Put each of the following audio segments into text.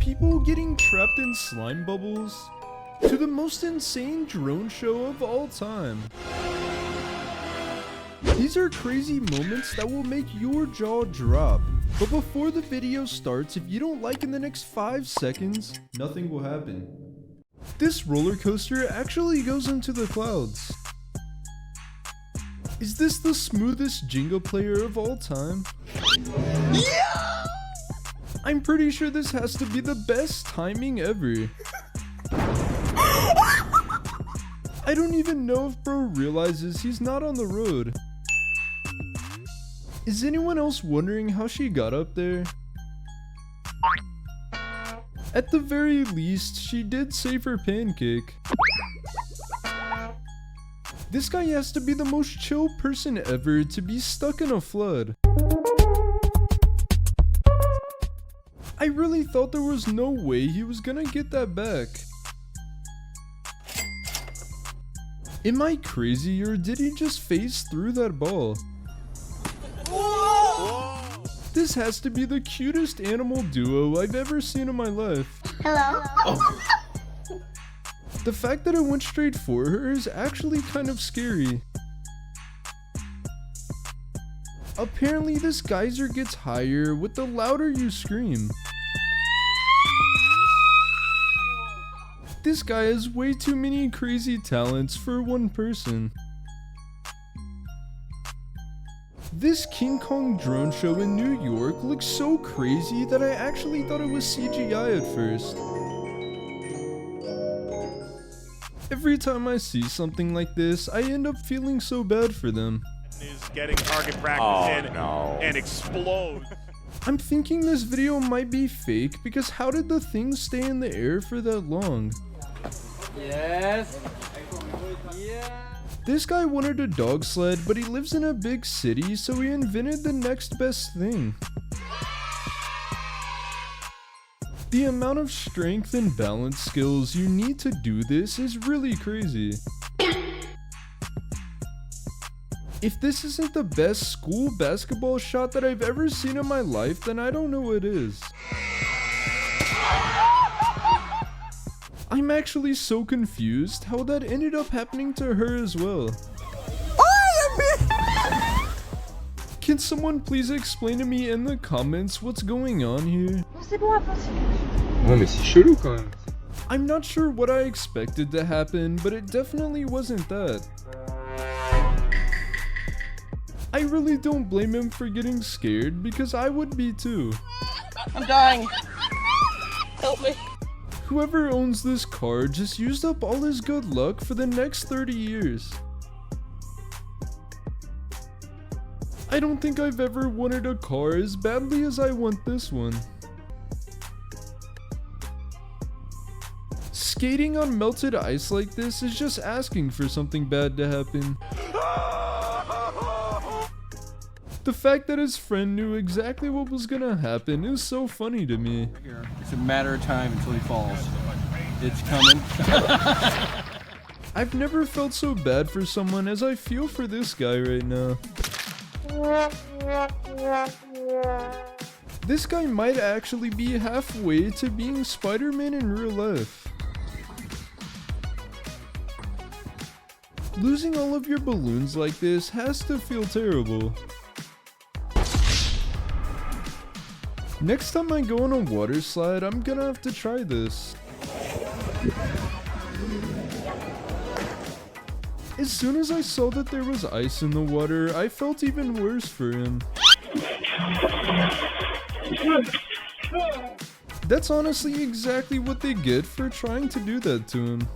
people getting trapped in slime bubbles, to the most insane drone show of all time. These are crazy moments that will make your jaw drop. But before the video starts, if you don't like in the next 5 seconds, nothing will happen. This roller coaster actually goes into the clouds. Is this the smoothest Jenga player of all time? Yeah! I'm pretty sure this has to be the best timing ever. I don't even know if bro realizes he's not on the road. Is anyone else wondering how she got up there? At the very least, she did save her pancake. This guy has to be the most chill person ever to be stuck in a flood. I really thought there was no way he was gonna get that back. Am I crazy, or did he just phase through that ball? This has to be the cutest animal duo I've ever seen in my life. Hello? Oh. The fact that it went straight for her is actually kind of scary. Apparently this geyser gets higher with the louder you scream. This guy has way too many crazy talents for one person. This King Kong drone show in New York looks so crazy that I actually thought it was CGI at first. Every time I see something like this, I end up feeling so bad for them. Is getting target practice and explodes. I'm thinking this video might be fake because how did the thing stay in the air for that long? Yes. Yeah. This guy wanted a dog sled, but he lives in a big city, so he invented the next best thing. The amount of strength and balance skills you need to do this is really crazy. If this isn't the best school basketball shot that I've ever seen in my life, then I don't know what is. I'm actually so confused how that ended up happening to her as well. Can someone please explain to me in the comments what's going on here? Ouais, mais c'est chelou quand même. I'm not sure what I expected to happen, but it definitely wasn't that. I really don't blame him for getting scared because I would be too. I'm dying. Help me. Whoever owns this car just used up all his good luck for the next 30 years. I don't think I've ever wanted a car as badly as I want this one. Skating on melted ice like this is just asking for something bad to happen. The fact that his friend knew exactly what was gonna happen is so funny to me. It's a matter of time until he falls. It's coming. I've never felt so bad for someone as I feel for this guy right now. This guy might actually be halfway to being Spider-Man in real life. Losing all of your balloons like this has to feel terrible. Next time I go on a water slide, I'm gonna have to try this. As soon as I saw that there was ice in the water, I felt even worse for him. That's honestly exactly what they get for trying to do that to him.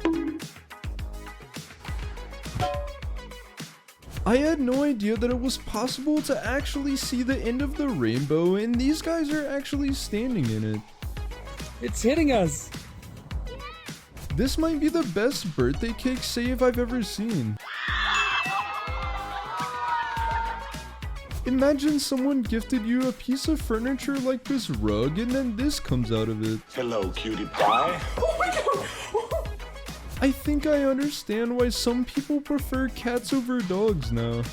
I had no idea that it was possible to actually see the end of the rainbow, and these guys are actually standing in it. It's hitting us. This might be the best birthday cake save I've ever seen. Imagine someone gifted you a piece of furniture like this rug, and then this comes out of it. Hello, cutie pie. I think I understand why some people prefer cats over dogs now.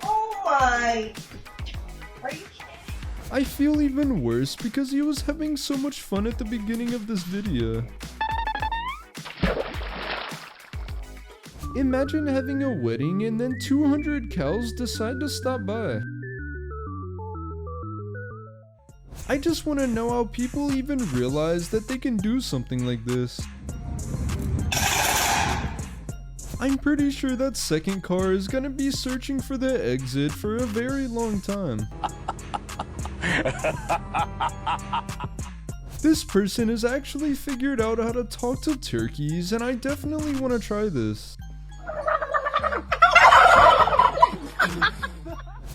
Oh my! Are you kidding? I feel even worse because he was having so much fun at the beginning of this video. Imagine having a wedding and then 200 cows decide to stop by. I just want to know how people even realize that they can do something like this. I'm pretty sure that second car is gonna be searching for the exit for a very long time. This person has actually figured out how to talk to turkeys, and I definitely want to try this.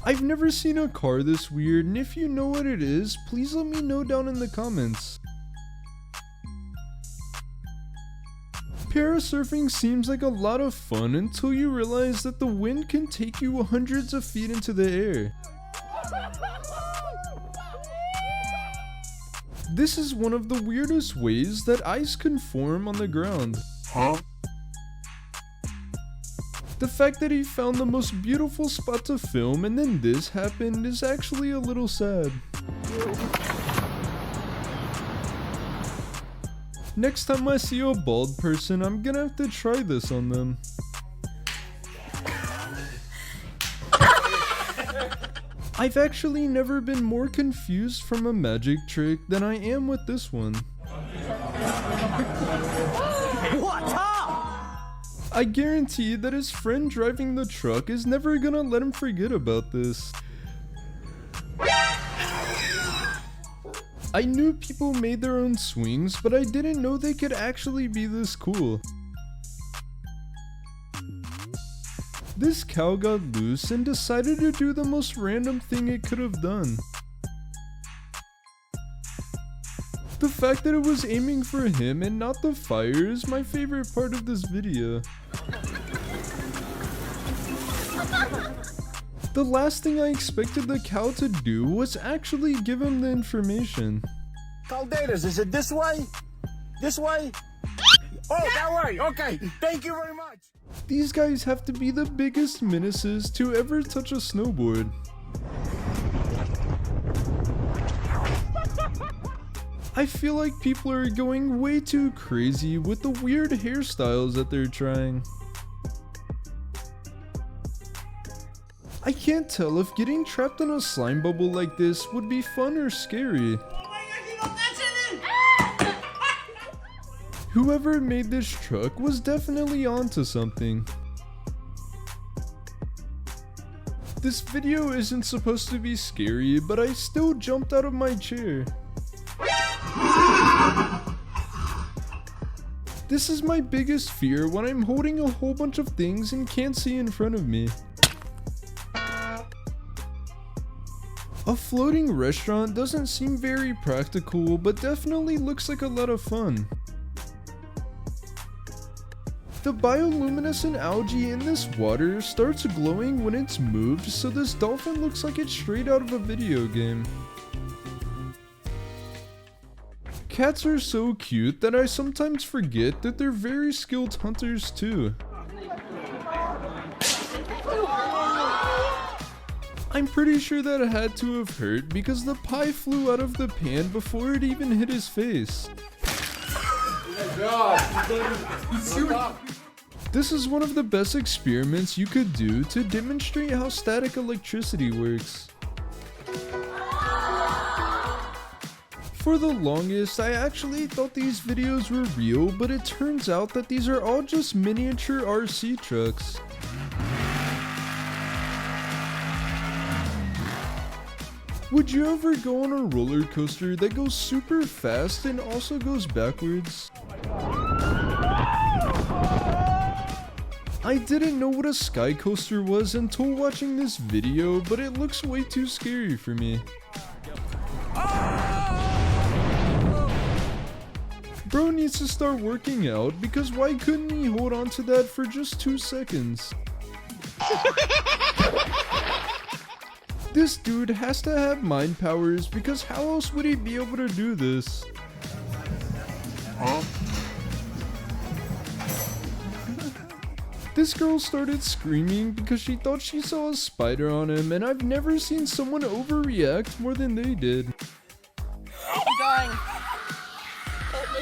I've never seen a car this weird, and if you know what it is, please let me know down in the comments. Parasurfing seems like a lot of fun until you realize that the wind can take you hundreds of feet into the air. This is one of the weirdest ways that ice can form on the ground. The fact that he found the most beautiful spot to film and then this happened is actually a little sad. Next time I see a bald person, I'm gonna have to try this on them. I've actually never been more confused from a magic trick than I am with this one. I guarantee that his friend driving the truck is never gonna let him forget about this. I knew people made their own swings, but I didn't know they could actually be this cool. This cow got loose and decided to do the most random thing it could have done. The fact that it was aiming for him and not the fire is my favorite part of this video. The last thing I expected the cow to do was actually give him the information. Calderas, is it this way? This way? Oh, that way, okay, thank you very much. These guys have to be the biggest menaces to ever touch a snowboard. I feel like people are going way too crazy with the weird hairstyles that they're trying. I can't tell if getting trapped in a slime bubble like this would be fun or scary. Whoever made this truck was definitely onto something. This video isn't supposed to be scary, but I still jumped out of my chair. This is my biggest fear when I'm holding a whole bunch of things and can't see in front of me. A floating restaurant doesn't seem very practical, but definitely looks like a lot of fun. The bioluminescent algae in this water starts glowing when it's moved, so this dolphin looks like it's straight out of a video game. Cats are so cute that I sometimes forget that they're very skilled hunters too. I'm pretty sure that had to have hurt because the pie flew out of the pan before it even hit his face. This is one of the best experiments you could do to demonstrate how static electricity works. For the longest, I actually thought these videos were real, but it turns out that these are all just miniature RC trucks. Would you ever go on a roller coaster that goes super fast and also goes backwards? I didn't know what a sky coaster was until watching this video, but it looks way too scary for me. Bro needs to start working out because why couldn't he hold on to that for just 2 seconds? This dude has to have mind powers because how else would he be able to do this? This girl started screaming because she thought she saw a spider on him, and I've never seen someone overreact more than they did. I'm dying. Help me.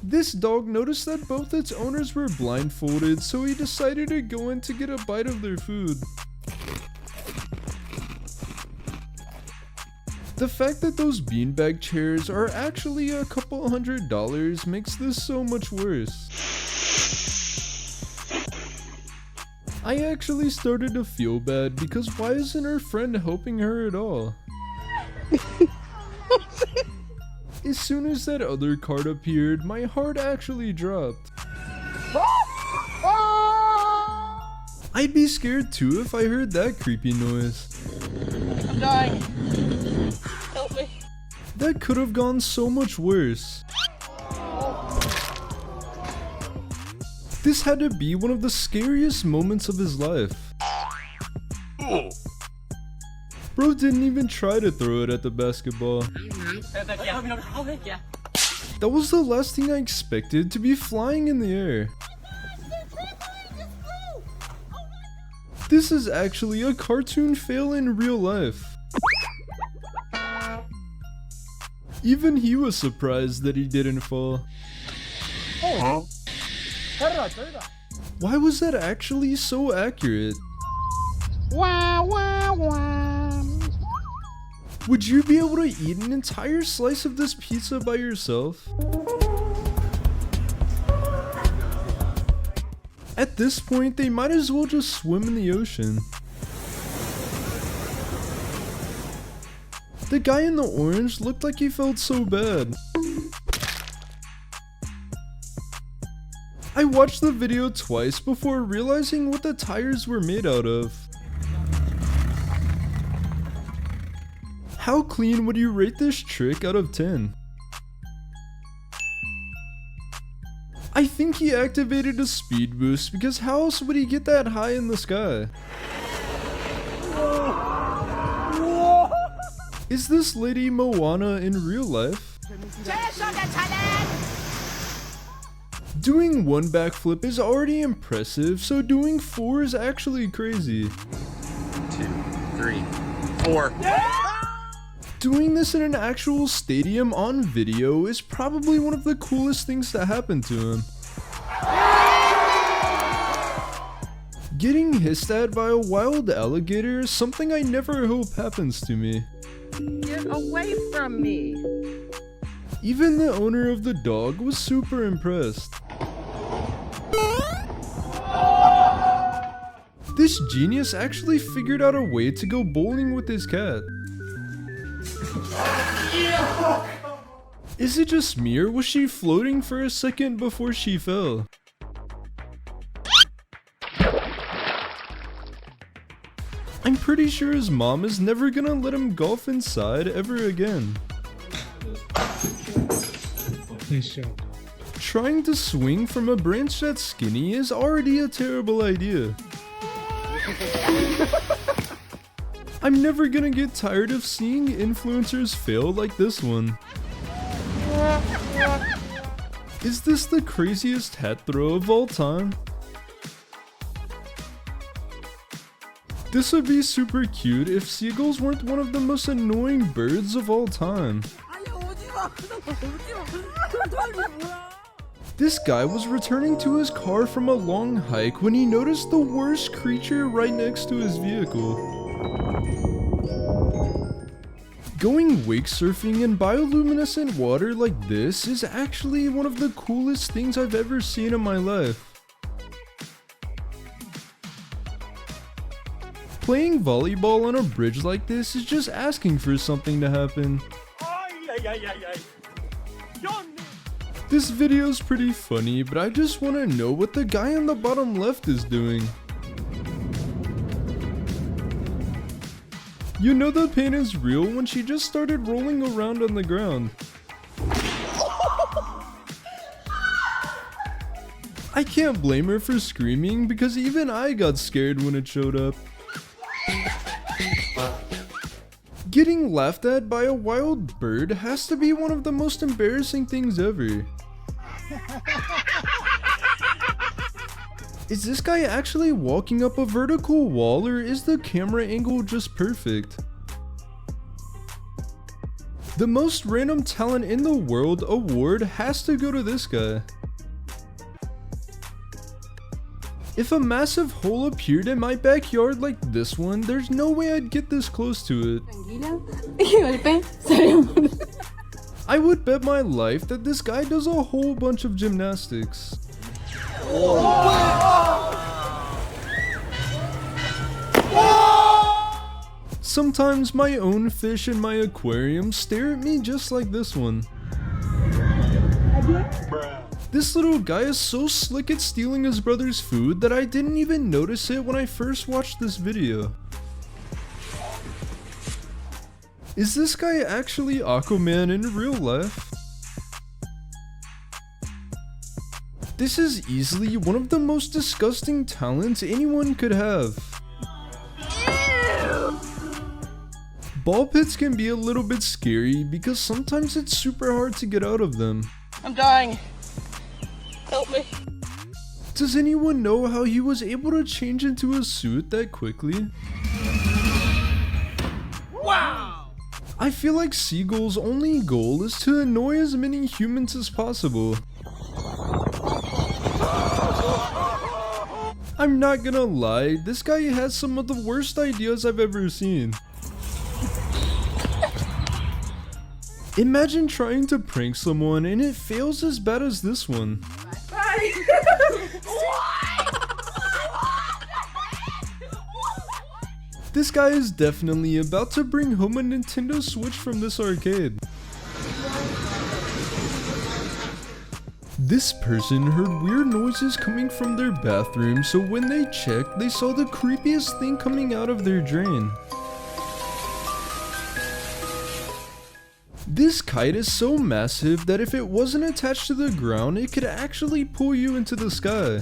This dog noticed that both its owners were blindfolded, so he decided to go in to get a bite of their food. The fact that those beanbag chairs are actually a couple $100 makes this so much worse. I actually started to feel bad because why isn't her friend helping her at all? As soon as that other card appeared, my heart actually dropped. I'd be scared too if I heard that creepy noise. I'm dying. Help me. That could have gone so much worse. This had to be one of the scariest moments of his life. Bro didn't even try to throw it at the basketball. That was the last thing I expected to be flying in the air. This is actually a cartoon fail in real life. Even he was surprised that he didn't fall. Why was that actually so accurate? Would you be able to eat an entire slice of this pizza by yourself? At this point, they might as well just swim in the ocean. The guy in the orange looked like he felt so bad. I watched the video twice before realizing what the tires were made out of. How clean would you rate this trick out of 10? I think he activated a speed boost because how else would he get that high in the sky? Is this lady Moana in real life? Doing one backflip is already impressive, so doing 4 is actually crazy. 2, 3, 4. Doing this in an actual stadium on video is probably one of the coolest things to happen to him. Getting hissed at by a wild alligator is something I never hope happens to me. Get away from me. Even the owner of the dog was super impressed. This genius actually figured out a way to go bowling with his cat. Is it just me or was she floating for a second before she fell? I'm pretty sure his mom is never gonna let him golf inside ever again. Nice job. Trying to swing from a branch that's skinny is already a terrible idea. I'm never gonna get tired of seeing influencers fail like this one. Is this the craziest hat throw of all time? This would be super cute if seagulls weren't one of the most annoying birds of all time. This guy was returning to his car from a long hike when he noticed the worst creature right next to his vehicle. Going wake surfing in bioluminescent water like this is actually one of the coolest things I've ever seen in my life. Playing volleyball on a bridge like this is just asking for something to happen. This video's pretty funny, but I just want to know what the guy on the bottom left is doing. You know the pain is real when she just started rolling around on the ground. I can't blame her for screaming because even I got scared when it showed up. Getting laughed at by a wild bird has to be one of the most embarrassing things ever. Is this guy actually walking up a vertical wall, or is the camera angle just perfect? The most random talent in the world award has to go to this guy. If a massive hole appeared in my backyard like this one, there's no way I'd get this close to it. I would bet my life that this guy does a whole bunch of gymnastics. Sometimes my own fish in my aquarium stare at me just like this one. This little guy is so slick at stealing his brother's food that I didn't even notice it when I first watched this video. Is this guy actually Aquaman in real life? This is easily one of the most disgusting talents anyone could have. Ball pits can be a little bit scary because sometimes it's super hard to get out of them. I'm dying. Help me. Does anyone know how he was able to change into a suit that quickly? Wow! I feel like Seagull's only goal is to annoy as many humans as possible. I'm not gonna lie, this guy has some of the worst ideas I've ever seen. Imagine trying to prank someone and it fails as bad as this one. Bye. This guy is definitely about to bring home a Nintendo Switch from this arcade. This person heard weird noises coming from their bathroom, so when they checked, they saw the creepiest thing coming out of their drain. This kite is so massive that if it wasn't attached to the ground, it could actually pull you into the sky.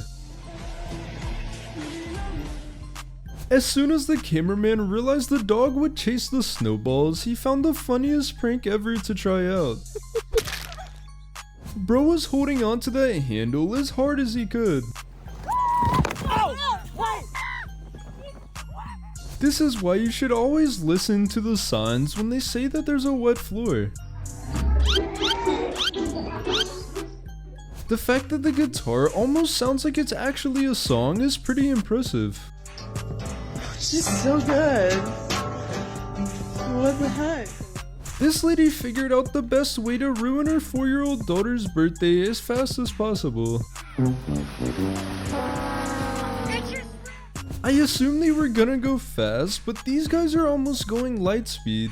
As soon as the cameraman realized the dog would chase the snowballs, he found the funniest prank ever to try out. Bro was holding onto that handle as hard as he could. This is why you should always listen to the signs when they say that there's a wet floor. The fact that the guitar almost sounds like it's actually a song is pretty impressive. She's so good. What the heck? This lady figured out the best way to ruin her 4-year-old daughter's birthday as fast as possible. I assumed they were gonna go fast, but these guys are almost going light speed.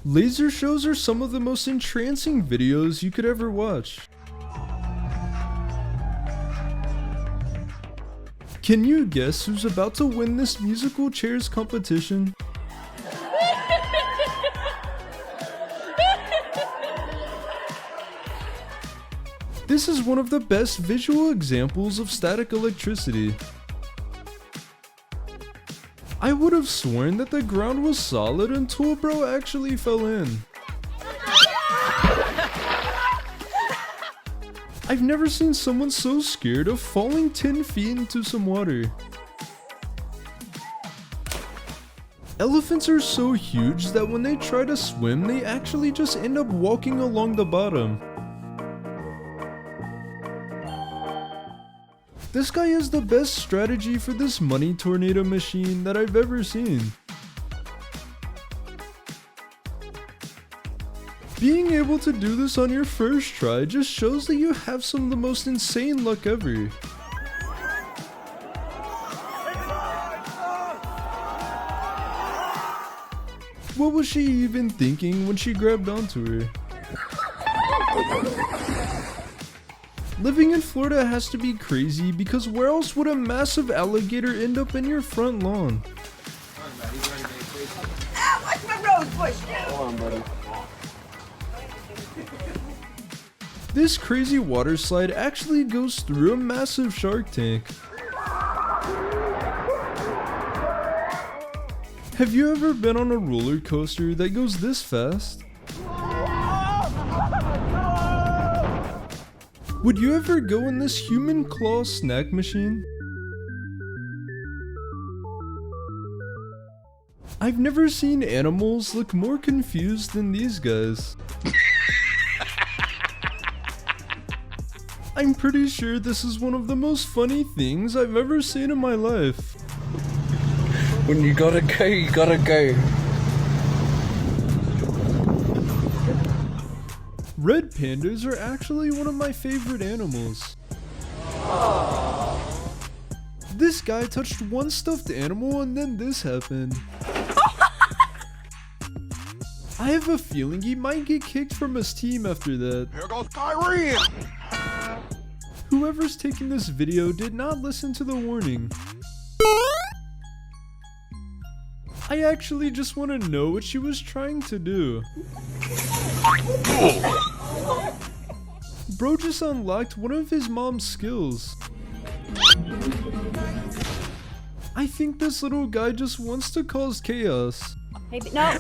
Laser shows are some of the most entrancing videos you could ever watch. Can you guess who's about to win this musical chairs competition? This is one of the best visual examples of static electricity. I would have sworn that the ground was solid until bro actually fell in. I've never seen someone so scared of falling 10 feet into some water. Elephants are so huge that when they try to swim, they actually just end up walking along the bottom. This guy has the best strategy for this money tornado machine that I've ever seen. Being able to do this on your first try just shows that you have some of the most insane luck ever. What was she even thinking when she grabbed onto her? Living in Florida has to be crazy because where else would a massive alligator end up in your front lawn? Watch my rose bush. Hold on, buddy. This crazy water slide actually goes through a massive shark tank. Have you ever been on a roller coaster that goes this fast? Would you ever go in this human claw snack machine? I've never seen animals look more confused than these guys. I'm pretty sure this is one of the most funny things I've ever seen in my life. When you gotta go, you gotta go. Red pandas are actually one of my favorite animals. This guy touched one stuffed animal and then this happened. I have a feeling he might get kicked from his team after that. Here goes Kyrie. Whoever's taking this video did not listen to the warning. I actually just want to know what she was trying to do. Bro just unlocked one of his mom's skills. I think this little guy just wants to cause chaos. Hey, no.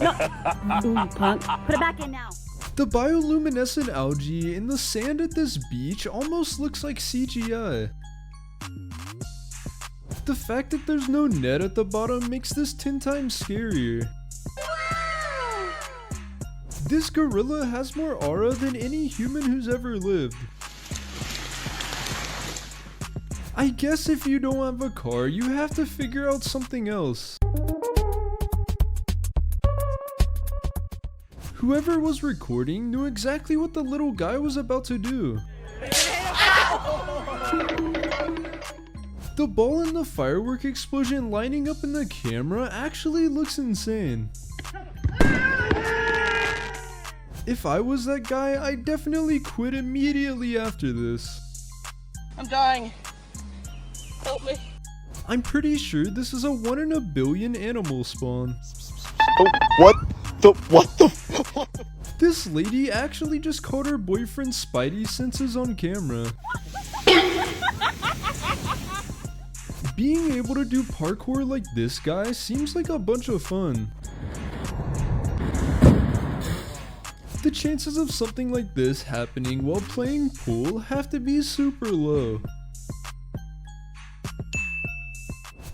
Ooh, punk. Put it back in now. The bioluminescent algae in the sand at this beach almost looks like CGI. The fact that there's no net at the bottom makes this 10 times scarier. This gorilla has more aura than any human who's ever lived. I guess if you don't have a car, you have to figure out something else. Whoever was recording knew exactly what the little guy was about to do. The ball and the firework explosion lining up in the camera actually looks insane. If I was that guy, I'd definitely quit immediately after this. I'm dying. Help me. I'm pretty sure this is a 1 in a billion animal spawn. Oh, what the? This lady actually just caught her boyfriend's spidey senses on camera. Being able to do parkour like this guy seems like a bunch of fun. The chances of something like this happening while playing pool have to be super low.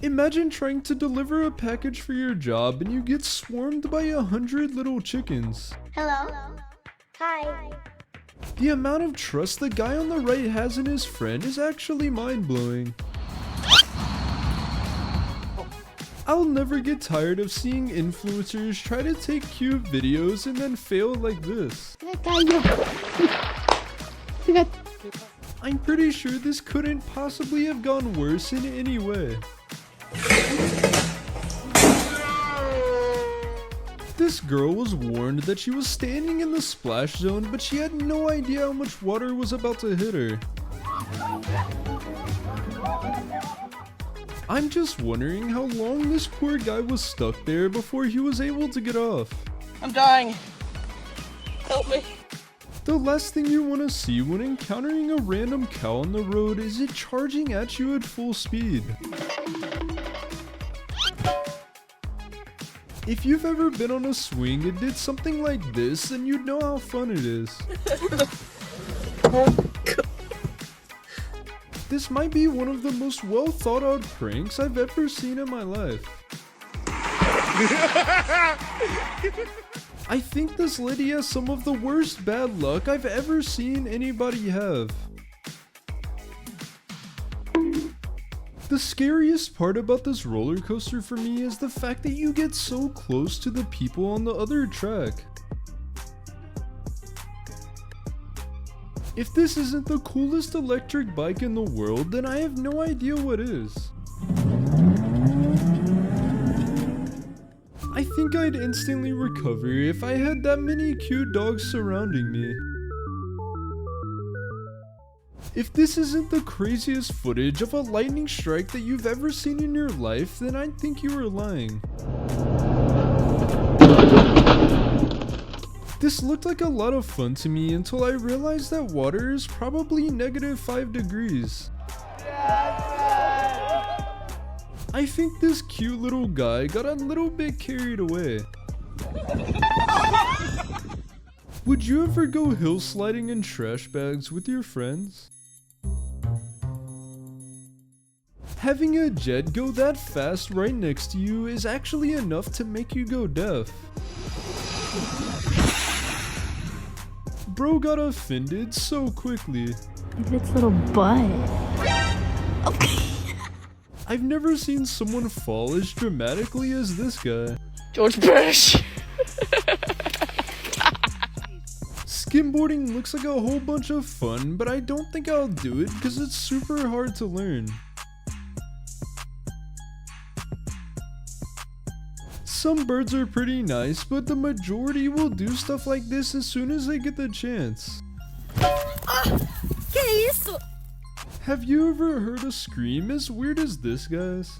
Imagine trying to deliver a package for your job and you get swarmed by 100 little chickens. Hello. Hi. The amount of trust the guy on the right has in his friend is actually mind-blowing. I'll never get tired of seeing influencers try to take cute videos and then fail like this. I'm pretty sure this couldn't possibly have gone worse in any way. This girl was warned that she was standing in the splash zone, but she had no idea how much water was about to hit her. I'm just wondering how long this poor guy was stuck there before he was able to get off. I'm dying. Help me. The last thing you want to see when encountering a random cow on the road is it charging at you at full speed. If you've ever been on a swing and did something like this, then you'd know how fun it is. This might be one of the most well thought out pranks I've ever seen in my life. I think this lady has some of the worst bad luck I've ever seen anybody have. The scariest part about this roller coaster for me is the fact that you get so close to the people on the other track. If this isn't the coolest electric bike in the world, then I have no idea what is. I think I'd instantly recover if I had that many cute dogs surrounding me. If this isn't the craziest footage of a lightning strike that you've ever seen in your life, then I think you are lying. This looked like a lot of fun to me until I realized that water is probably -5 degrees. I think this cute little guy got a little bit carried away. Would you ever go hill sliding in trash bags with your friends? Having a jet go that fast right next to you is actually enough to make you go deaf. Bro got offended so quickly. If it's little butt. I've never seen someone fall as dramatically as this guy. George Bush. Skimboarding looks like a whole bunch of fun, but I don't think I'll do it because it's super hard to learn. Some birds are pretty nice, but the majority will do stuff like this as soon as they get the chance. Have you ever heard a scream as weird as this, guys?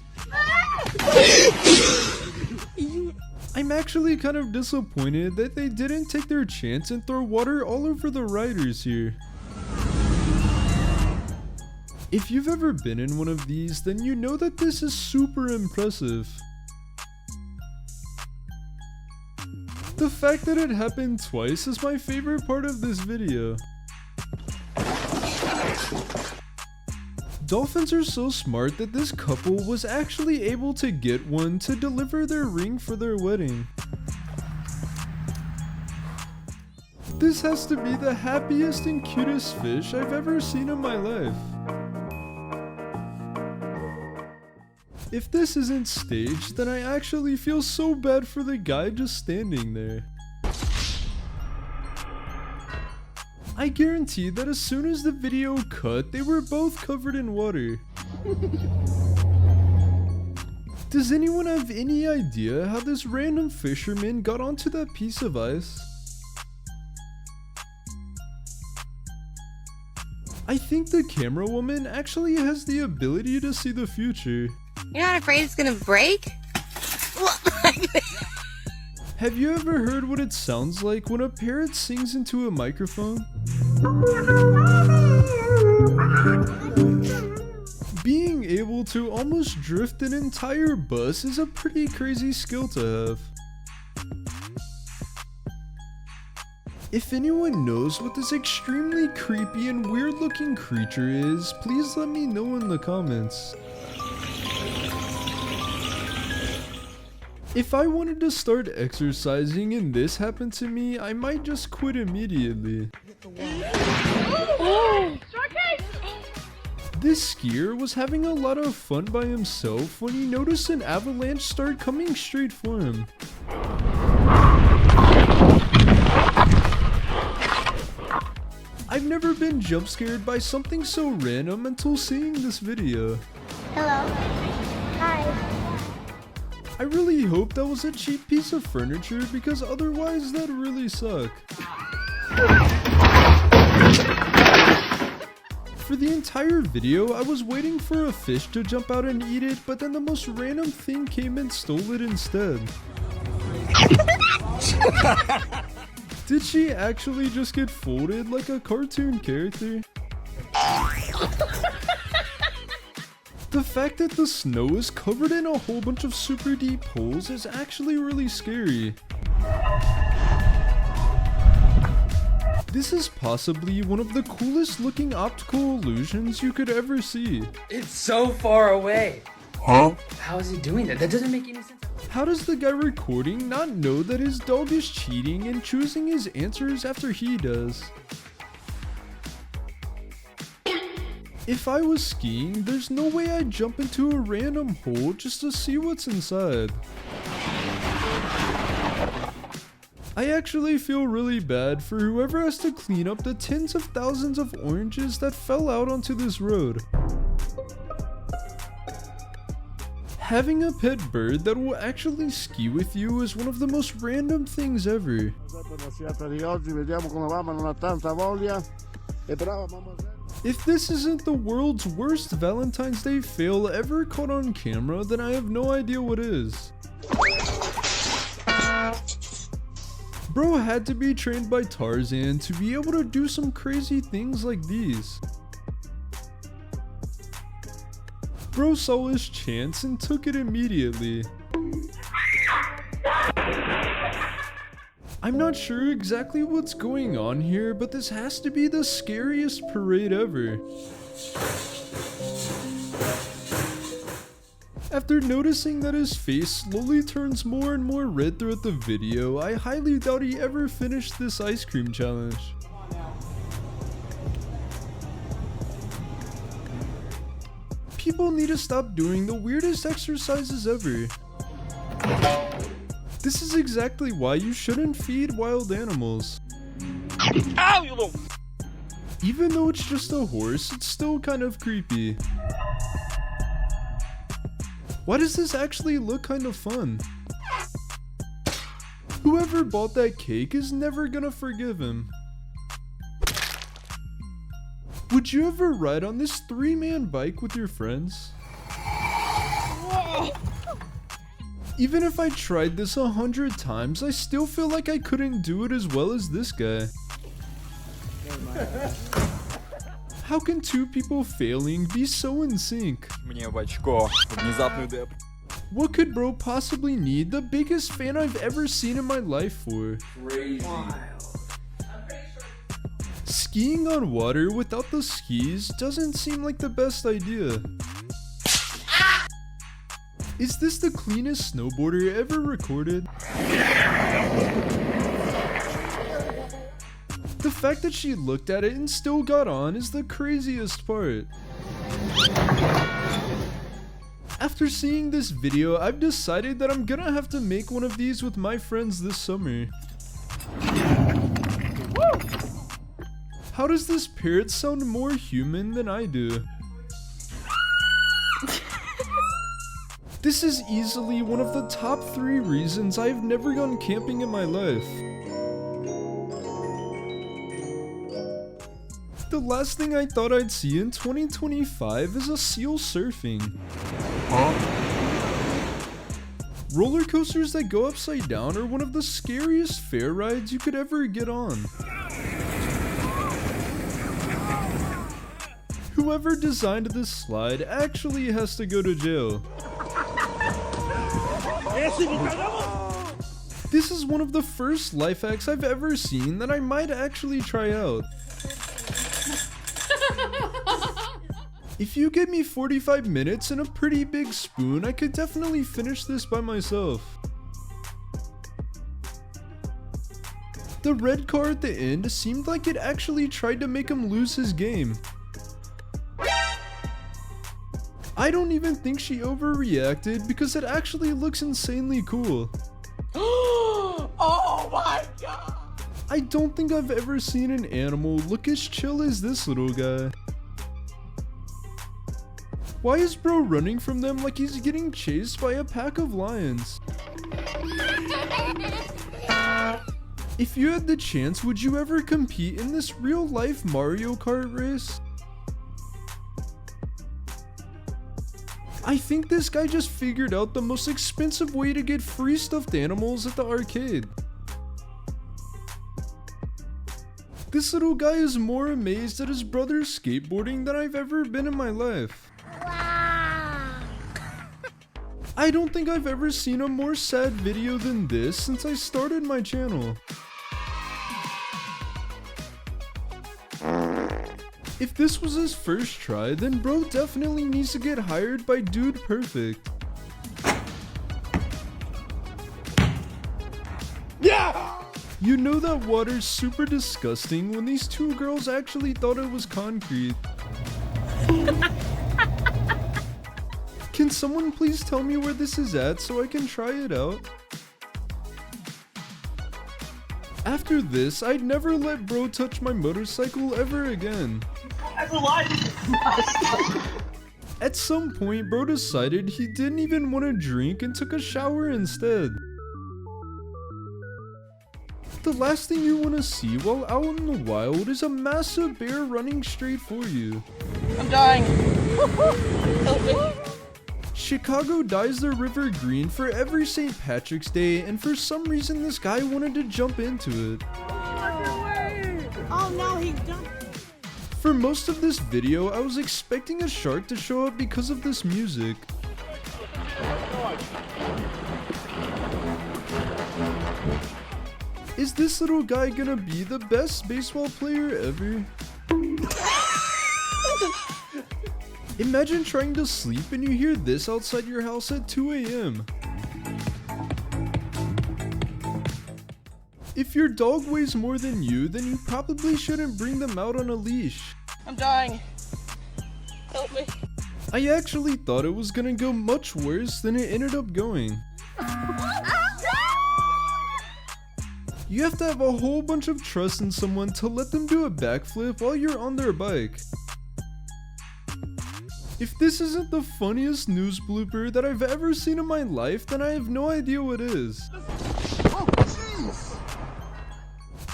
I'm actually kind of disappointed that they didn't take their chance and throw water all over the riders here. If you've ever been in one of these, then you know that this is super impressive. The fact that it happened twice is my favorite part of this video. Dolphins are so smart that this couple was actually able to get one to deliver their ring for their wedding. This has to be the happiest and cutest fish I've ever seen in my life. If this isn't staged, then I actually feel so bad for the guy just standing there. I guarantee that as soon as the video cut, they were both covered in water. Does anyone have any idea how this random fisherman got onto that piece of ice? I think the camera woman actually has the ability to see the future. You're not afraid it's gonna break? Have you ever heard what it sounds like when a parrot sings into a microphone? Being able to almost drift an entire bus is a pretty crazy skill to have. If anyone knows what this extremely creepy and weird looking creature is, please let me know in the comments. If I wanted to start exercising and this happened to me, I might just quit immediately. This skier was having a lot of fun by himself when he noticed an avalanche start coming straight for him. I've never been jump scared by something so random until seeing this video. Hello. Hi. I really hope that was a cheap piece of furniture because otherwise that'd really suck. For the entire video, I was waiting for a fish to jump out and eat it, but then the most random thing came and stole it instead. Did she actually just get folded like a cartoon character? The fact that the snow is covered in a whole bunch of super deep holes is actually really scary. This is possibly one of the coolest looking optical illusions you could ever see. It's so far away. Huh? How is he doing that? That doesn't make any sense. How does the guy recording not know that his dog is cheating and choosing his answers after he does? If I was skiing, there's no way I'd jump into a random hole just to see what's inside. I actually feel really bad for whoever has to clean up the tens of thousands of oranges that fell out onto this road. Having a pet bird that will actually ski with you is one of the most random things ever. If this isn't the world's worst Valentine's Day fail ever caught on camera, then I have no idea what is. Bro had to be trained by Tarzan to be able to do some crazy things like these. Bro saw his chance and took it immediately. I'm not sure exactly what's going on here, but this has to be the scariest parade ever. After noticing that his face slowly turns more and more red throughout the video, I highly doubt he ever finished this ice cream challenge. People need to stop doing the weirdest exercises ever. This is exactly why you shouldn't feed wild animals. Ow, you little... Even though it's just a horse, it's still kind of creepy. Why does this actually look kind of fun? Whoever bought that cake is never gonna forgive him. Would you ever ride on this 3-man bike with your friends? Even if I tried this 100 times, I still feel like I couldn't do it as well as this guy. How can two people failing be so in sync? What could bro possibly need the biggest fan I've ever seen in my life for? Crazy. Skiing on water without the skis doesn't seem like the best idea. Is this the cleanest snowboarder ever recorded? The fact that she looked at it and still got on is the craziest part. After seeing this video, I've decided that I'm gonna have to make one of these with my friends this summer. How does this parrot sound more human than I do? This is easily one of the top 3 reasons I've never gone camping in my life. The last thing I thought I'd see in 2025 is a seal surfing. Roller coasters that go upside down are one of the scariest fair rides you could ever get on. Whoever designed this slide actually has to go to jail. This is one of the first life hacks I've ever seen that I might actually try out. If you give me 45 minutes and a pretty big spoon, I could definitely finish this by myself. The red car at the end seemed like it actually tried to make him lose his game. I don't even think she overreacted because it actually looks insanely cool. Oh my god! I don't think I've ever seen an animal look as chill as this little guy. Why is bro running from them like he's getting chased by a pack of lions? If you had the chance, would you ever compete in this real-life Mario Kart race? I think this guy just figured out the most expensive way to get free stuffed animals at the arcade. This little guy is more amazed at his brother's skateboarding than I've ever been in my life. I don't think I've ever seen a more sad video than this since I started my channel. If this was his first try, then bro definitely needs to get hired by Dude Perfect. Yeah! You know that water's super disgusting when these two girls actually thought it was concrete. Can someone please tell me where this is at so I can try it out? After this, I'd never let bro touch my motorcycle ever again. At some point, bro decided he didn't even want to drink and took a shower instead. The last thing you want to see while out in the wild is a massive bear running straight for you. I'm dying. Help me. Chicago dyes their river green for every St. Patrick's Day, and for some reason this guy wanted to jump into it. Oh no, he's done. For most of this video, I was expecting a shark to show up because of this music. Is this little guy gonna be the best baseball player ever? Imagine trying to sleep and you hear this outside your house at 2 a.m. If your dog weighs more than you, then you probably shouldn't bring them out on a leash. I'm dying. Help me. I actually thought it was gonna go much worse than it ended up going. You have to have a whole bunch of trust in someone to let them do a backflip while you're on their bike. If this isn't the funniest news blooper that I've ever seen in my life, then I have no idea what is.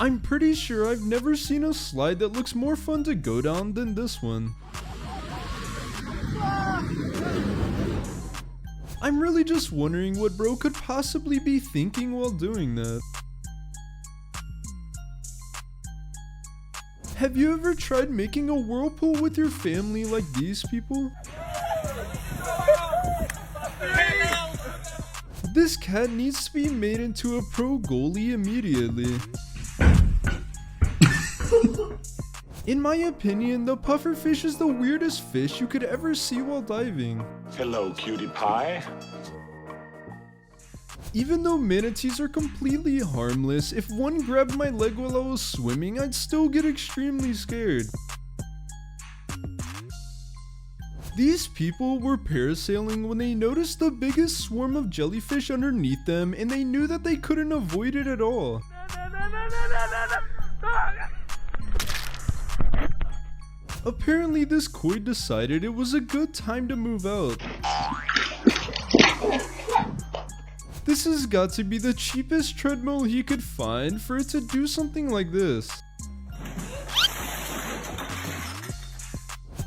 I'm pretty sure I've never seen a slide that looks more fun to go down than this one. I'm really just wondering what bro could possibly be thinking while doing that. Have you ever tried making a whirlpool with your family like these people? This cat needs to be made into a pro goalie immediately. In my opinion, the pufferfish is the weirdest fish you could ever see while diving. Hello, cutie pie. Even though manatees are completely harmless, if one grabbed my leg while I was swimming, I'd still get extremely scared. These people were parasailing when they noticed the biggest swarm of jellyfish underneath them, and they knew that they couldn't avoid it at all. Apparently this koi decided it was a good time to move out. This has got to be the cheapest treadmill he could find for it to do something like this.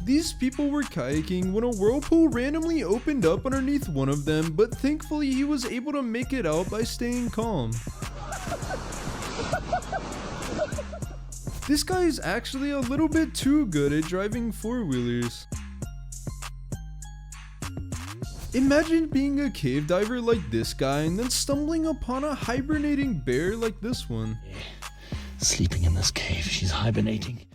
These people were kayaking when a whirlpool randomly opened up underneath one of them, but thankfully he was able to make it out by staying calm. This guy is actually a little bit too good at driving four-wheelers. Imagine being a cave diver like this guy and then stumbling upon a hibernating bear like this one. Sleeping in this cave, she's hibernating.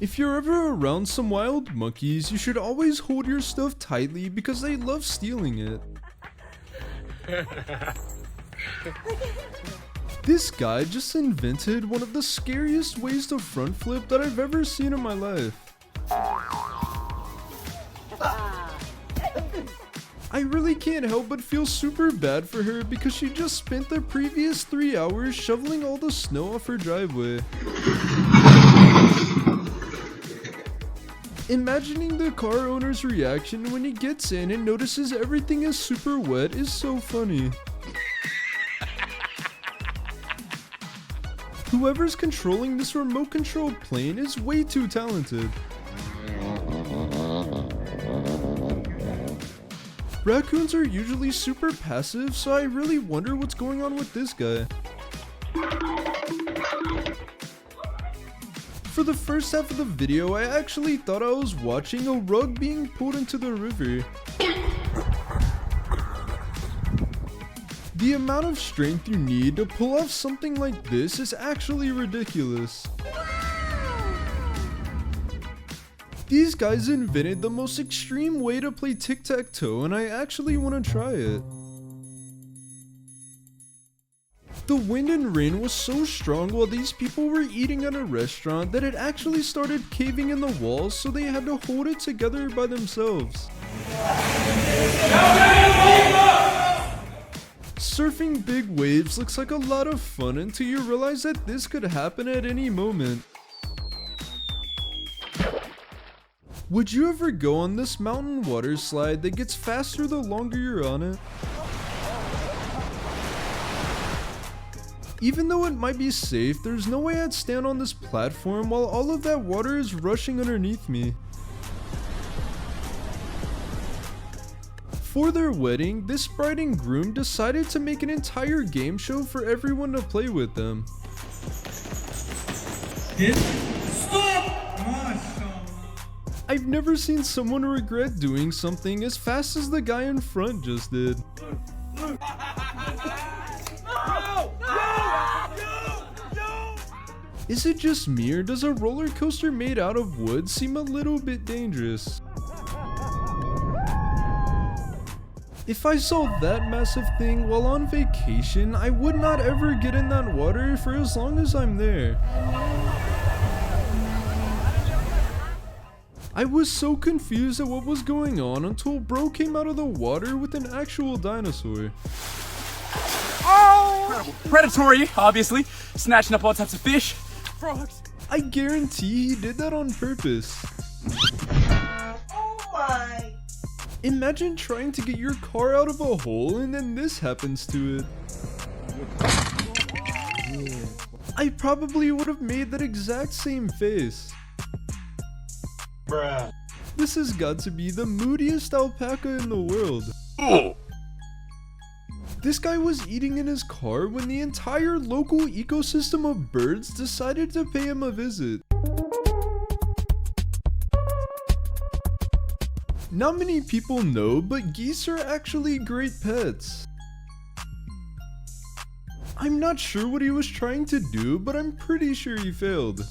If you're ever around some wild monkeys, you should always hold your stuff tightly because they love stealing it. This guy just invented one of the scariest ways to front flip that I've ever seen in my life. I really can't help but feel super bad for her because she just spent the previous 3 hours shoveling all the snow off her driveway. Imagining the car owner's reaction when he gets in and notices everything is super wet is so funny. Whoever's controlling this remote controlled plane is way too talented. Raccoons are usually super passive, so I really wonder what's going on with this guy. For the first half of the video, I actually thought I was watching a rug being pulled into the river. The amount of strength you need to pull off something like this is actually ridiculous. These guys invented the most extreme way to play tic-tac-toe, and I actually want to try it. The wind and rain was so strong while these people were eating at a restaurant that it actually started caving in the walls, so they had to hold it together by themselves. Surfing big waves looks like a lot of fun until you realize that this could happen at any moment. Would you ever go on this mountain water slide that gets faster the longer you're on it? Even though it might be safe, there's no way I'd stand on this platform while all of that water is rushing underneath me. For their wedding, this bride and groom decided to make an entire game show for everyone to play with them. I've never seen someone regret doing something as fast as the guy in front just did. Is it just me, or does a roller coaster made out of wood seem a little bit dangerous? If I saw that massive thing while on vacation, I would not ever get in that water for as long as I'm there. I was so confused at what was going on until bro came out of the water with an actual dinosaur. Oh! Predatory, obviously. Snatching up all types of fish. Frogs. I guarantee he did that on purpose. Oh my. Imagine trying to get your car out of a hole and then this happens to it. I probably would have made that exact same face. Bruh. This has got to be the moodiest alpaca in the world. This guy was eating in his car when the entire local ecosystem of birds decided to pay him a visit. Not many people know, but geese are actually great pets. I'm not sure what he was trying to do, but I'm pretty sure he failed.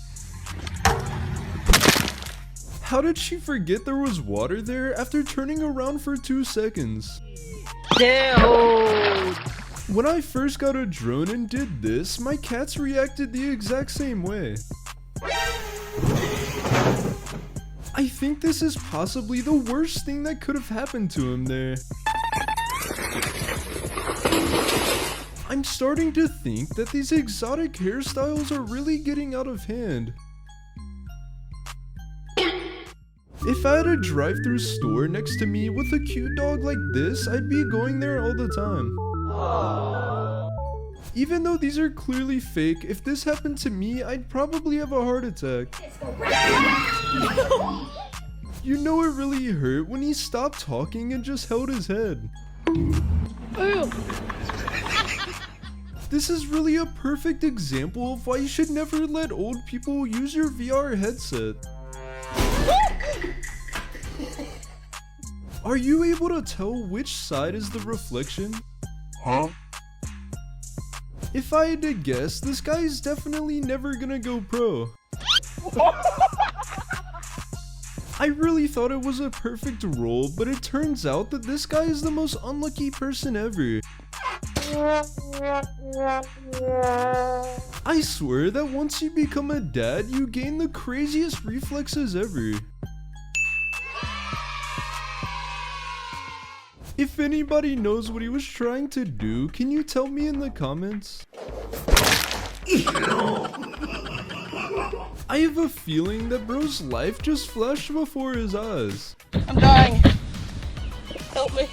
How did she forget there was water there after turning around for 2 seconds? Dude. When I first got a drone and did this, my cats reacted the exact same way. I think this is possibly the worst thing that could have happened to him there. I'm starting to think that these exotic hairstyles are really getting out of hand. If I had a drive-through store next to me with a cute dog like this, I'd be going there all the time. Even though these are clearly fake, if this happened to me, I'd probably have a heart attack. You know it really hurt when he stopped talking and just held his head. This is really a perfect example of why you should never let old people use your VR headset. Are you able to tell which side is the reflection? Huh? If I had to guess, this guy is definitely never gonna go pro. I really thought it was a perfect role, but it turns out that this guy is the most unlucky person ever. I swear that once you become a dad, you gain the craziest reflexes ever. If anybody knows what he was trying to do, can you tell me in the comments? I have a feeling that bro's life just flashed before his eyes. I'm dying. Help me.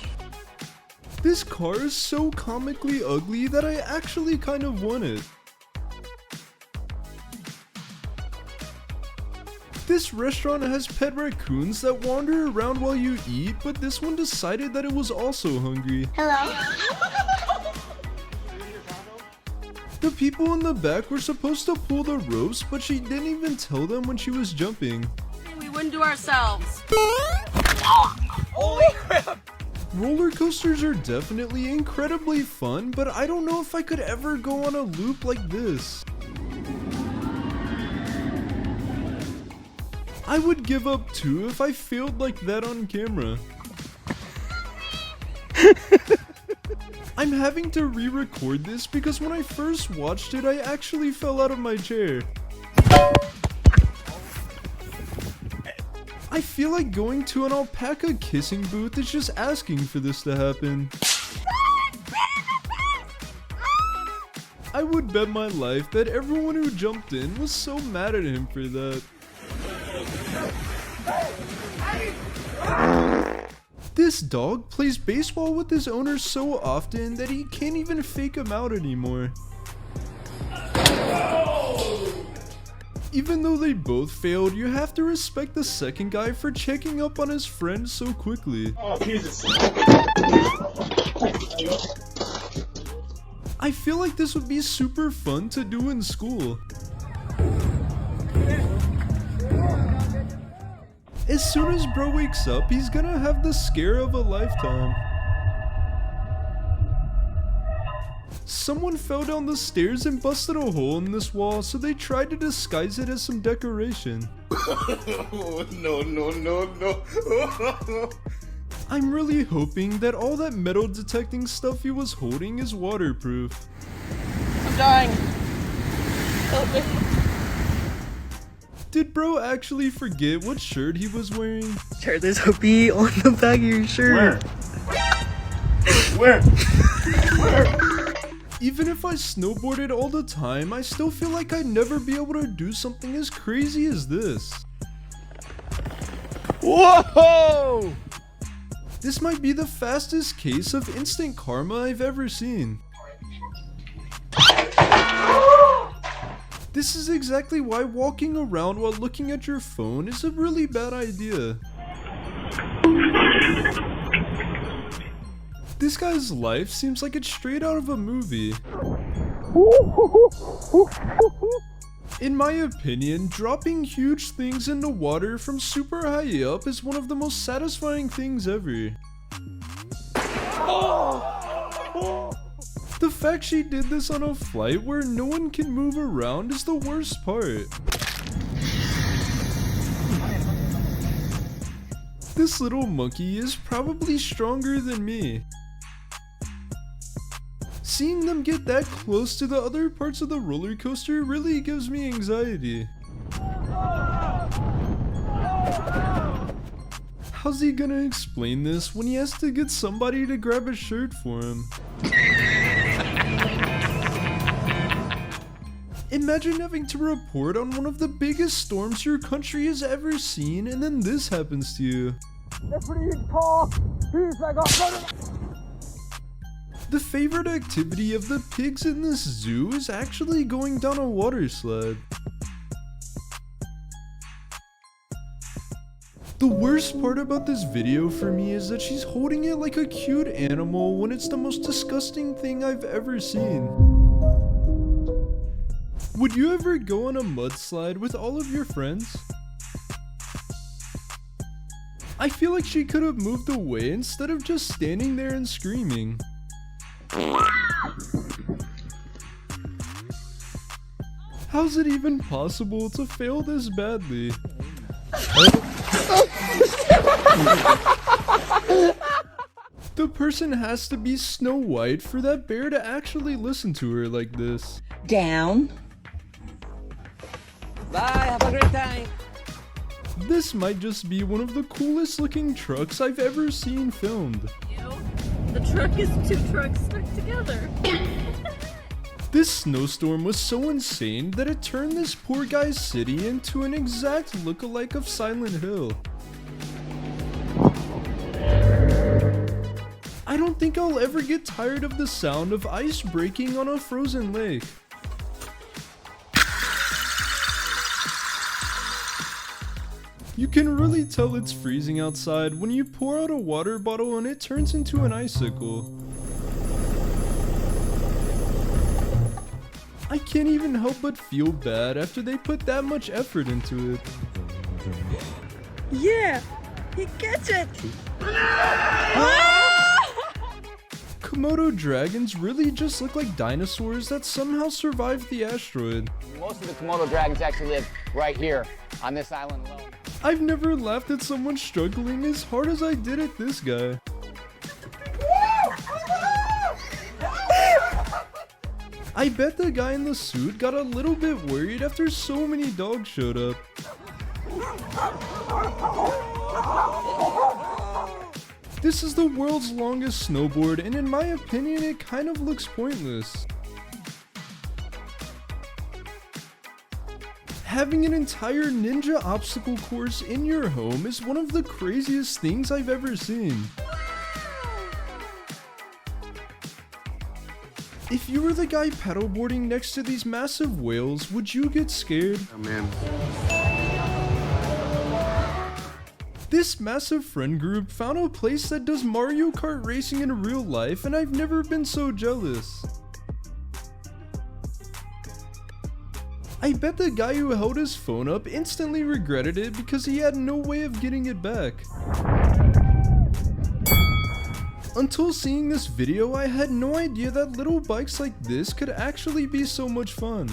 This car is so comically ugly that I actually kind of want it. This restaurant has pet raccoons that wander around while you eat, but this one decided that it was also hungry. Hello? The people in the back were supposed to pull the ropes, but she didn't even tell them when she was jumping. We wouldn't do ourselves. Holy crap! Roller coasters are definitely incredibly fun, but I don't know if I could ever go on a loop like this. I would give up too if I failed like that on camera. I'm having to re-record this because when I first watched it, I actually fell out of my chair. I feel like going to an alpaca kissing booth is just asking for this to happen. I would bet my life that everyone who jumped in was so mad at him for that. This dog plays baseball with his owner so often that he can't even fake him out anymore. Even though they both failed, you have to respect the second guy for checking up on his friend so quickly. Oh, Jesus. I feel like this would be super fun to do in school. As soon as bro wakes up, he's gonna have the scare of a lifetime. Someone fell down the stairs and busted a hole in this wall, so they tried to disguise it as some decoration. No. I'm really hoping that all that metal detecting stuff he was holding is waterproof. I'm dying. Help me. Did bro actually forget what shirt he was wearing? Sure, there's a B on the back of your shirt. Where? Even if I snowboarded all the time, I still feel like I'd never be able to do something as crazy as this. Whoa! This might be the fastest case of instant karma I've ever seen. This is exactly why walking around while looking at your phone is a really bad idea. This guy's life seems like it's straight out of a movie. In my opinion, dropping huge things into water from super high up is one of the most satisfying things ever. The fact she did this on a flight where no one can move around is the worst part. This little monkey is probably stronger than me. Seeing them get that close to the other parts of the roller coaster really gives me anxiety. How's he gonna explain this when he has to get somebody to grab a shirt for him? Imagine having to report on one of the biggest storms your country has ever seen, and then this happens to you. The favorite activity of the pigs in this zoo is actually going down a water slide. The worst part about this video for me is that she's holding it like a cute animal when it's the most disgusting thing I've ever seen. Would you ever go on a mudslide with all of your friends? I feel like she could have moved away instead of just standing there and screaming. How's it even possible to fail this badly? The person has to be Snow White for that bear to actually listen to her like this. Down. Bye, have a great time. This might just be one of the coolest looking trucks I've ever seen filmed. The truck is two trucks stuck together. This snowstorm was so insane that it turned this poor guy's city into an exact lookalike of Silent Hill. I don't think I'll ever get tired of the sound of ice breaking on a frozen lake. You can really tell it's freezing outside when you pour out a water bottle and it turns into an icicle. I can't even help but feel bad after they put that much effort into it. Yeah, he gets it. Komodo dragons really just look like dinosaurs that somehow survived the asteroid. Most of the Komodo dragons actually live right here on this island alone. I've never laughed at someone struggling as hard as I did at this guy. I bet the guy in the suit got a little bit worried after so many dogs showed up. This is the world's longest snowboard, and in my opinion, it kind of looks pointless. Having an entire ninja obstacle course in your home is one of the craziest things I've ever seen. If you were the guy paddleboarding next to these massive whales, would you get scared? Oh man. This massive friend group found a place that does Mario Kart racing in real life, and I've never been so jealous. I bet the guy who held his phone up instantly regretted it because he had no way of getting it back. Until seeing this video, I had no idea that little bikes like this could actually be so much fun.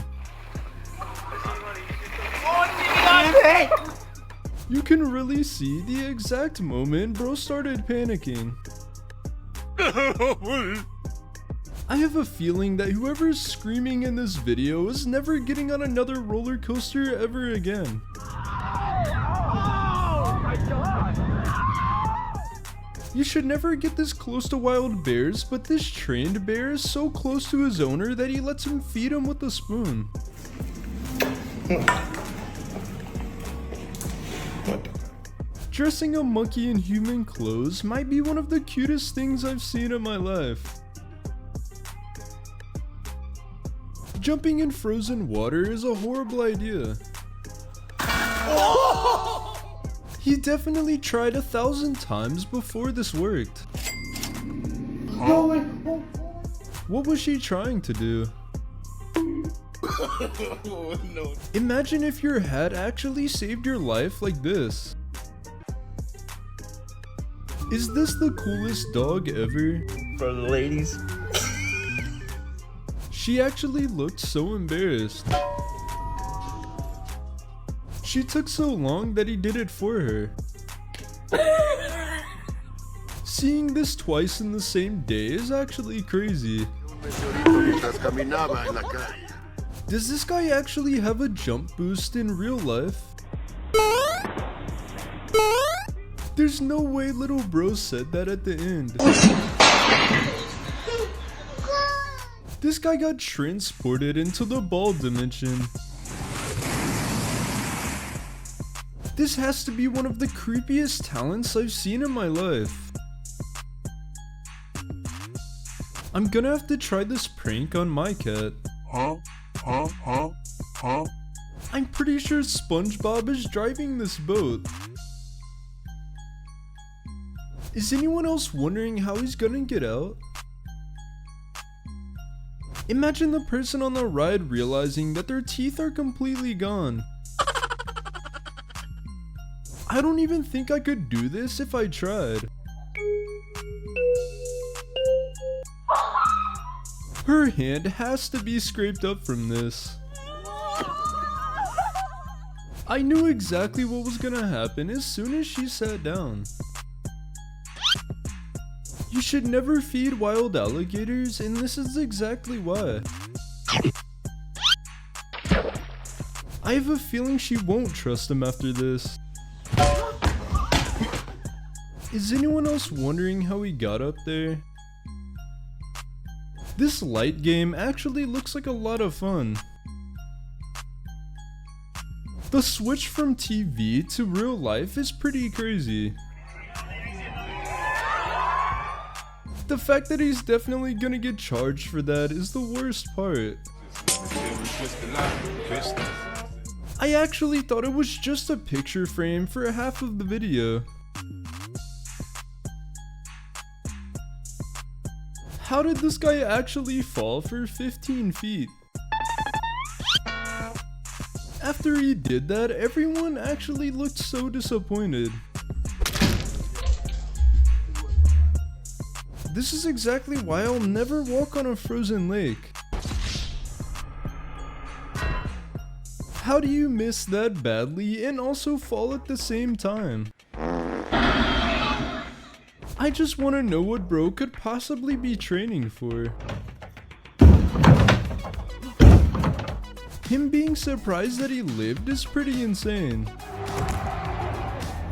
You can really see the exact moment bro started panicking. I have a feeling that whoever's screaming in this video is never getting on another roller coaster ever again. Oh my God! You should never get this close to wild bears, but this trained bear is so close to his owner that he lets him feed him with a spoon. Dressing a monkey in human clothes might be one of the cutest things I've seen in my life. Jumping in frozen water is a horrible idea. He definitely tried 1,000 times before this worked. What was she trying to do? Imagine if your hat actually saved your life like this. Is this the coolest dog ever? For the ladies. She actually looked so embarrassed. She took so long that he did it for her. Seeing this twice in the same day is actually crazy. Does this guy actually have a jump boost in real life? There's no way little bro said that at the end. This guy got transported into the ball dimension. This has to be one of the creepiest talents I've seen in my life. I'm gonna have to try this prank on my cat. I'm pretty sure SpongeBob is driving this boat. Is anyone else wondering how he's gonna get out? Imagine the person on the ride realizing that their teeth are completely gone. I don't even think I could do this if I tried. Her hand has to be scraped up from this. I knew exactly what was gonna happen as soon as she sat down. You should never feed wild alligators, and this is exactly why. I have a feeling she won't trust him after this. Is anyone else wondering how he got up there? This light game actually looks like a lot of fun. The switch from TV to real life is pretty crazy. The fact that he's definitely gonna get charged for that is the worst part. I actually thought it was just a picture frame for half of the video. How did this guy actually fall for 15 feet? After he did that, everyone actually looked so disappointed. This is exactly why I'll never walk on a frozen lake. How do you miss that badly and also fall at the same time? I just want to know what bro could possibly be training for. Him being surprised that he lived is pretty insane.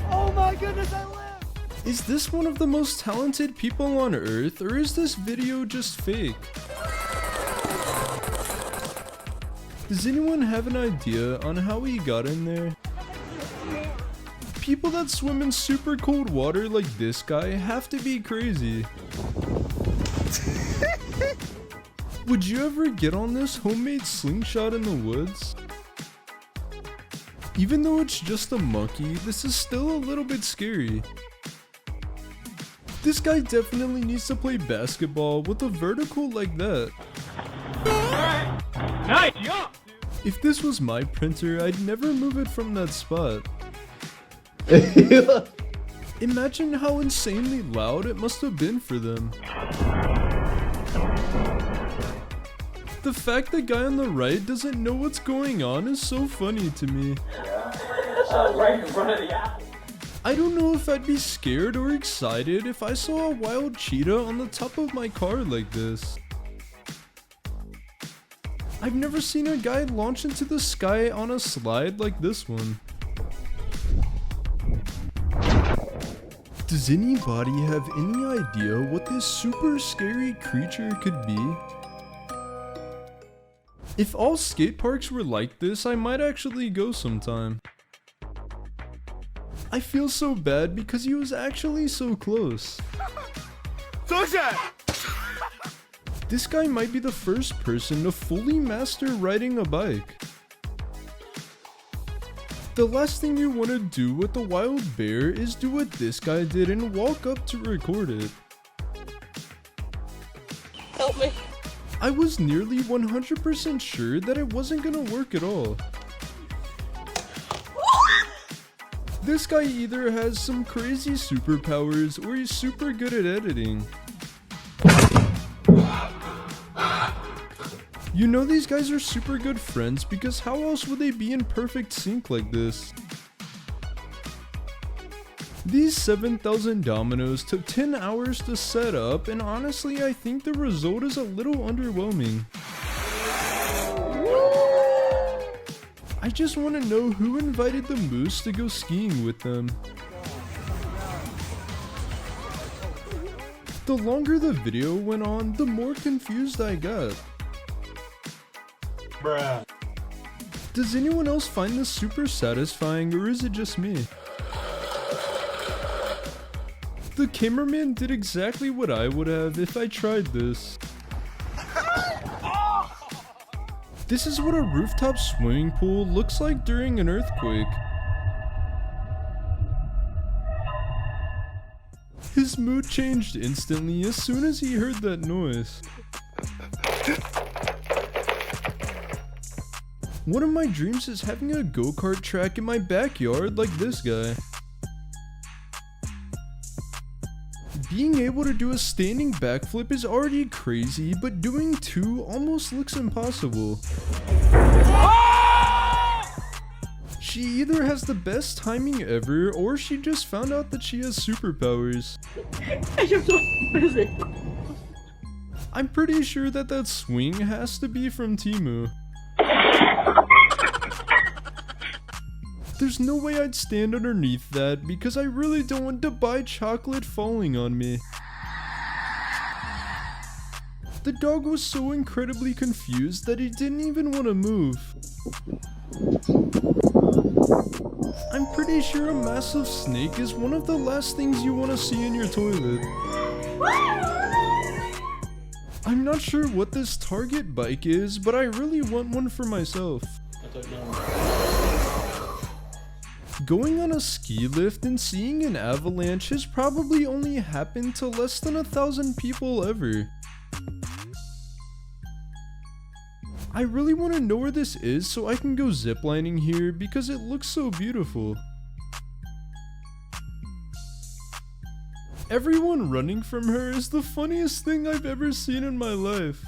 Oh my goodness, I lived! Is this one of the most talented people on Earth, or is this video just fake? Does anyone have an idea on how he got in there? People that swim in super cold water like this guy have to be crazy. Would you ever get on this homemade slingshot in the woods? Even though it's just a monkey, this is still a little bit scary. This guy definitely needs to play basketball with a vertical like that. Nice jump! If this was my printer, I'd never move it from that spot. Imagine how insanely loud it must have been for them. The fact the guy on the right doesn't know what's going on is so funny to me. Right in front of the apple. I don't know if I'd be scared or excited if I saw a wild cheetah on the top of my car like this. I've never seen a guy launch into the sky on a slide like this one. Does anybody have any idea what this super scary creature could be? If all skate parks were like this, I might actually go sometime. I feel so bad because he was actually so close. This guy might be the first person to fully master riding a bike. The last thing you want to do with a wild bear is do what this guy did and walk up to record it. Help me. I was nearly 100% sure that it wasn't gonna work at all. This guy either has some crazy superpowers or he's super good at editing. You know these guys are super good friends because how else would they be in perfect sync like this? These 7,000 dominoes took 10 hours to set up, and honestly I think the result is a little underwhelming. I just want to know who invited the moose to go skiing with them. The longer the video went on, the more confused I got. Bruh. Does anyone else find this super satisfying, or is it just me? The cameraman did exactly what I would have if I tried this. This is what a rooftop swimming pool looks like during an earthquake. His mood changed instantly as soon as he heard that noise. One of my dreams is having a go-kart track in my backyard like this guy. Being able to do a standing backflip is already crazy, but doing two almost looks impossible. She either has the best timing ever, or she just found out that she has superpowers. I'm pretty sure that swing has to be from Temu. There's no way I'd stand underneath that because I really don't want Dubai chocolate falling on me. The dog was so incredibly confused that he didn't even want to move. I'm pretty sure a massive snake is one of the last things you want to see in your toilet. I'm not sure what this Target bike is, but I really want one for myself. Going on a ski lift and seeing an avalanche has probably only happened to less than 1,000 people ever. I really want to know where this is so I can go ziplining here because it looks so beautiful. Everyone running from her is the funniest thing I've ever seen in my life.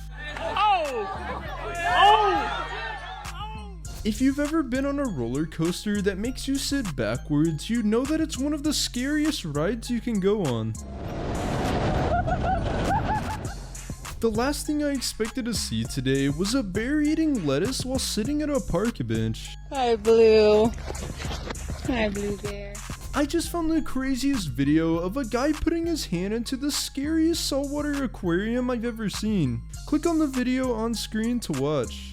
If you've ever been on a roller coaster that makes you sit backwards, you know that it's one of the scariest rides you can go on. The last thing I expected to see today was a bear eating lettuce while sitting at a park bench. Hi, Blue. Hi, Blue Bear. I just found the craziest video of a guy putting his hand into the scariest saltwater aquarium I've ever seen. Click on the video on screen to watch.